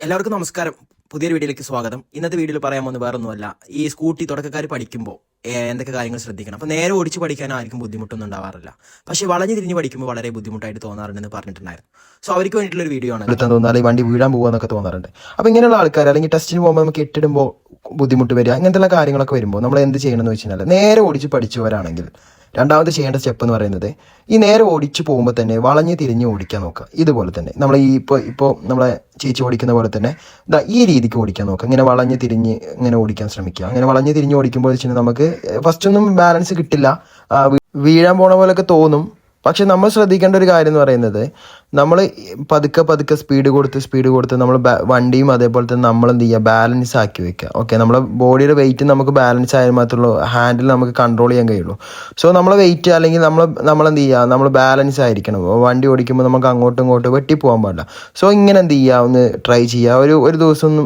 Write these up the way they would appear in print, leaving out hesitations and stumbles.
എല്ലാവർക്കും നമസ്കാരം. പുതിയൊരു വീഡിയോയിലേക്ക് സ്വാഗതം. ഇന്നത്തെ വീഡിയോയിൽ പറയാൻ പോകുന്നത് വേറൊന്നുമല്ല, ഈ സ്കൂട്ടി തുടക്കക്കാർ പഠിക്കുമ്പോൾ എന്തൊക്കെ കാര്യങ്ങൾ ശ്രദ്ധിക്കണം. അപ്പോൾ നേരെ ഓടിച്ച് പഠിക്കാൻ ആർക്കും ബുദ്ധിമുട്ടൊന്നും ഉണ്ടാവാറില്ല, പക്ഷേ വളഞ്ഞു തിരിഞ്ഞ് പഠിക്കുമ്പോൾ വളരെ ബുദ്ധിമുട്ടായിട്ട് തോന്നാറുണ്ടെന്ന് പറഞ്ഞിട്ടുണ്ടായിരുന്നു. സോ അവർക്ക് വേണ്ടിയിട്ടുള്ള ഒരു വീഡിയോ ആണ്. എടുത്താൽ തോന്നാറ് വണ്ടി വീഴാൻ പോകുന്നൊക്കെ തോന്നാറുണ്ട്. അപ്പോൾ ഇങ്ങനെയുള്ള ആൾക്കാർ അല്ലെങ്കിൽ ടെസ്റ്റിന് പോകുമ്പോൾ നമുക്ക് ഇട്ടിടുമ്പോൾ ബുദ്ധിമുട്ട് വരിക, അങ്ങനത്തെ കാര്യങ്ങളൊക്കെ വരുമ്പോൾ നമ്മൾ എന്ത് ചെയ്യണമെന്ന് വെച്ച് കഴിഞ്ഞാൽ, നേരെ ഓടിച്ച് പഠിച്ചവരാണെങ്കിൽ രണ്ടാമത് ചെയ്യേണ്ട സ്റ്റെപ്പ് എന്ന് പറയുന്നത്, ഈ നേരെ ഓടിച്ച് പോകുമ്പോൾ തന്നെ വളഞ്ഞ് തിരിഞ്ഞ് ഓടിക്കാൻ നോക്കുക. ഇതുപോലെ തന്നെ നമ്മൾ ഈ ഇപ്പോൾ നമ്മളെ ചേച്ചി ഓടിക്കുന്ന പോലെ തന്നെ ഈ രീതിക്ക് ഓടിക്കാൻ നോക്കുക. ഇങ്ങനെ വളഞ്ഞ് തിരിഞ്ഞ് ഇങ്ങനെ ഓടിക്കാൻ ശ്രമിക്കുക. അങ്ങനെ വളഞ്ഞ് തിരിഞ്ഞ് ഓടിക്കുമ്പോൾ വെച്ചാൽ നമുക്ക് ഫസ്റ്റ് ഒന്നും ബാലൻസ് കിട്ടില്ല, വീഴാൻ പോണ പോലെയൊക്കെ തോന്നും. പക്ഷെ നമ്മൾ ശ്രദ്ധിക്കേണ്ട ഒരു കാര്യം എന്ന് പറയുന്നത്, നമ്മൾ പതുക്കെ സ്പീഡ് കൊടുത്ത് നമ്മൾ വണ്ടിയും അതേപോലെ തന്നെ നമ്മൾ എന്ത് ചെയ്യുക, ബാലൻസ് ആക്കി വെക്കുക. ഓക്കെ, നമ്മളെ ബോഡിയുടെ വെയിറ്റ് നമുക്ക് ബാലൻസ് ആയാൽ മാത്രമേ ഹാൻഡിൽ നമുക്ക് കൺട്രോൾ ചെയ്യാൻ കഴിയുള്ളൂ. സോ നമ്മളെ വെയിറ്റ് അല്ലെങ്കിൽ നമ്മൾ എന്ത് ചെയ്യുക, നമ്മൾ ബാലൻസ് ആയിരിക്കണം. വണ്ടി ഓടിക്കുമ്പോൾ നമുക്ക് അങ്ങോട്ടും ഇങ്ങോട്ടും വെട്ടിപ്പോകാൻ പാടില്ല. സോ ഇങ്ങനെ എന്ത് ചെയ്യുക, ഒന്ന് ട്രൈ ചെയ്യുക. ഒരു ദിവസം ഒന്ന്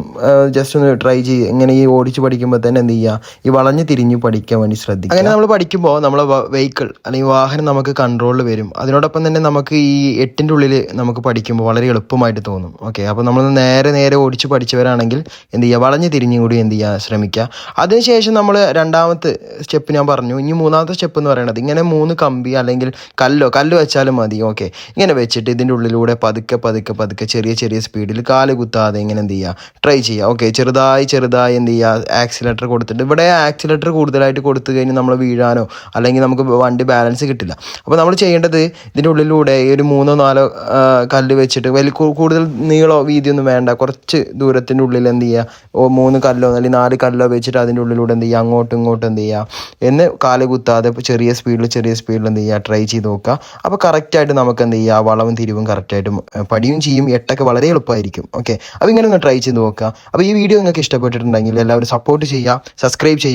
ജസ്റ്റ് ഒന്ന് ട്രൈ ചെയ്യുക. ഇങ്ങനെ ഈ ഓടിച്ച് പഠിക്കുമ്പോൾ തന്നെ എന്ത് ചെയ്യുക, ഈ വളഞ്ഞ് തിരിഞ്ഞ് പഠിക്കാൻ വേണ്ടി ശ്രദ്ധിക്കുക. അങ്ങനെ നമ്മൾ പഠിക്കുമ്പോൾ നമ്മളെ വെഹിക്കിൾ അല്ലെങ്കിൽ വാഹനം നമുക്ക് കൺട്രോളിൽ വരും. അതിനോടൊപ്പം തന്നെ നമുക്ക് ഈ 8ന്റെ ഉള്ളിൽ നമുക്ക് പഠിക്കുമ്പോൾ വളരെ എളുപ്പമായിട്ട് തോന്നും. ഓക്കെ, അപ്പോൾ നമ്മൾ നേരെ ഓടിച്ച് പഠിച്ചവരാണെങ്കിൽ എന്ത് ചെയ്യുക, വളഞ്ഞ് തിരിഞ്ഞും കൂടി എന്ത് ചെയ്യുക, ശ്രമിക്കുക. അതിനുശേഷം നമ്മൾ രണ്ടാമത്തെ സ്റ്റെപ്പ് ഞാൻ പറഞ്ഞു. ഇനി മൂന്നാമത്തെ സ്റ്റെപ്പ് എന്ന് പറയുന്നത്, ഇങ്ങനെ 3 കമ്പി അല്ലെങ്കിൽ കല്ല് വെച്ചാലും മതി. ഓക്കെ, ഇങ്ങനെ വെച്ചിട്ട് ഇതിൻ്റെ ഉള്ളിലൂടെ പതുക്കെ ചെറിയ സ്പീഡിൽ കാല് കുത്താതെ ഇങ്ങനെ എന്ത് ചെയ്യുക, ട്രൈ ചെയ്യുക. ഓക്കെ, ചെറുതായി എന്ത് ചെയ്യുക, ആക്സിലേറ്റർ കൊടുത്തിട്ട്, ഇവിടെ ആക്സിലേറ്റർ കൂടുതലായിട്ട് കൊടുത്തു കഴിഞ്ഞാൽ നമ്മൾ വീഴാനോ അല്ലെങ്കിൽ നമുക്ക് വണ്ടി ബാലൻസ് കിട്ടില്ല. അപ്പോൾ നമ്മൾ ചെയ്യേണ്ടത്, ഇതിൻ്റെ ഉള്ളിലൂടെ ഒരു 3-4 കല്ല് വെച്ചിട്ട്, കൂടുതൽ നീളോ വീതിയൊന്നും വേണ്ട, കുറച്ച് ദൂരത്തിൻ്റെ ഉള്ളിൽ എന്ത് ചെയ്യുക, 3 കല്ലോ അല്ലെങ്കിൽ 4 കല്ലോ വെച്ചിട്ട് അതിൻ്റെ ഉള്ളിലൂടെ എന്ത് ചെയ്യുക, അങ്ങോട്ടും ഇങ്ങോട്ടും എന്ത് ചെയ്യുക എന്ന് കാല് കുത്താതെ ചെറിയ സ്പീഡിൽ എന്ത് ചെയ്യുക, ട്രൈ ചെയ്ത് നോക്കുക. അപ്പോൾ കറക്റ്റായിട്ട് നമുക്ക് എന്ത് ചെയ്യുക, വളവും തിരിവും കറക്റ്റായിട്ട് പഠിയും ചെയ്യും. 8ഒക്കെ വളരെ എളുപ്പമായിരിക്കും. ഓക്കെ, അപ്പോൾ ഇങ്ങനെ ഒന്ന് ട്രൈ ചെയ്ത് നോക്കുക. അപ്പോൾ ഈ വീഡിയോ നിങ്ങൾക്ക് ഇഷ്ടപ്പെട്ടിട്ടുണ്ടെങ്കിൽ എല്ലാവരും സപ്പോർട്ട് ചെയ്യുക, സബ്സ്ക്രൈബ് ചെയ്യുക.